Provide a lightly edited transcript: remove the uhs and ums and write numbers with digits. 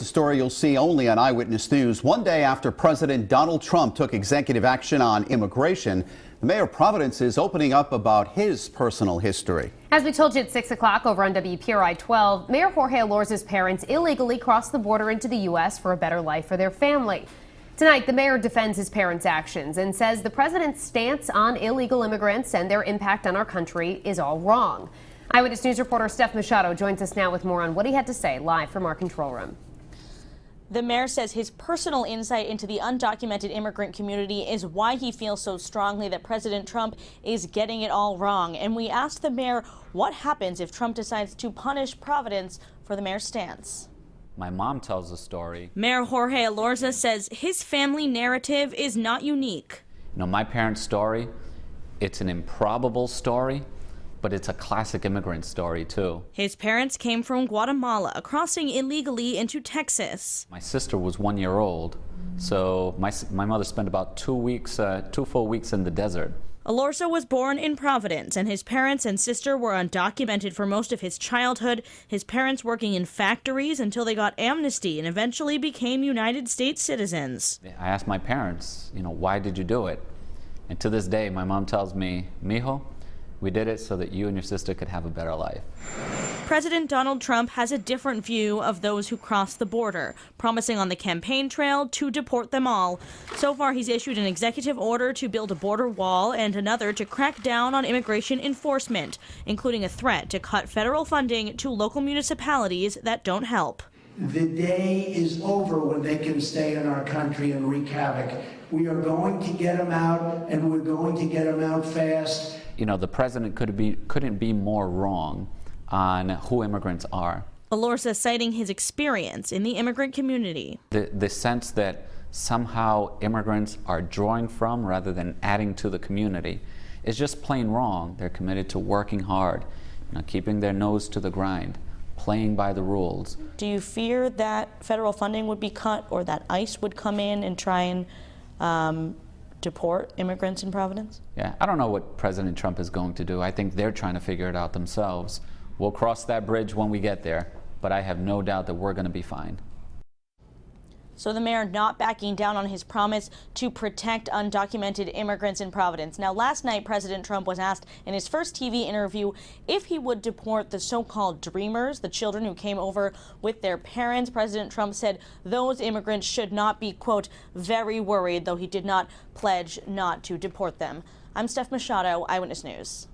the story you'll see only on Eyewitness News. One day after President Donald Trump took executive action on immigration, the mayor of Providence is opening up about his personal history. As we told you at 6 o'clock over on WPRI 12, Mayor Jorge Elorza's parents illegally crossed the border into the U.S. for a better life for their family. Tonight, the mayor defends his parents' actions and says the president's stance on illegal immigrants and their impact on our country is all wrong. Eyewitness News reporter Steph Machado joins us now with more on what he had to say live from our control room. The mayor says his personal insight into the undocumented immigrant community is why he feels so strongly that President Trump is getting it all wrong. And we asked the mayor what happens if Trump decides to punish Providence for the mayor's stance. My mom tells the story. Mayor Jorge Elorza says his family narrative is not unique. You know, my parents' story, it's an improbable story, but it's a classic immigrant story too. His parents came from Guatemala, crossing illegally into Texas. My sister was 1 year old, so my mother spent about 2 full weeks in the desert. Elorza was born in Providence, and his parents and sister were undocumented for most of his childhood, his parents working in factories until they got amnesty and eventually became United States citizens. I asked my parents, why did you do it? And to this day, my mom tells me, mijo, we did it so that you and your sister could have a better life. President Donald Trump has a different view of those who cross the border, promising on the campaign trail to deport them all. So far, he's issued an executive order to build a border wall and another to crack down on immigration enforcement, including a threat to cut federal funding to local municipalities that don't help. The day is over when they can stay in our country and wreak havoc. We are going to get them out, and we're going to get them out fast. The president couldn't be more wrong on who immigrants are. Elorza citing his experience in the immigrant community. The sense that somehow immigrants are drawing from rather than adding to the community is just plain wrong. They're committed to working hard, keeping their nose to the grind, playing by the rules. Do you fear that federal funding would be cut or that ICE would come in and try and deport immigrants in Providence? Yeah, I don't know what President Trump is going to do. I think they're trying to figure it out themselves. We'll cross that bridge when we get there, but I have no doubt that we're going to be fine. So the mayor not backing down on his promise to protect undocumented immigrants in Providence. Now, last night, President Trump was asked in his first TV interview if he would deport the so-called dreamers, the children who came over with their parents. President Trump said those immigrants should not be, quote, very worried, though he did not pledge not to deport them. I'm Steph Machado, Eyewitness News.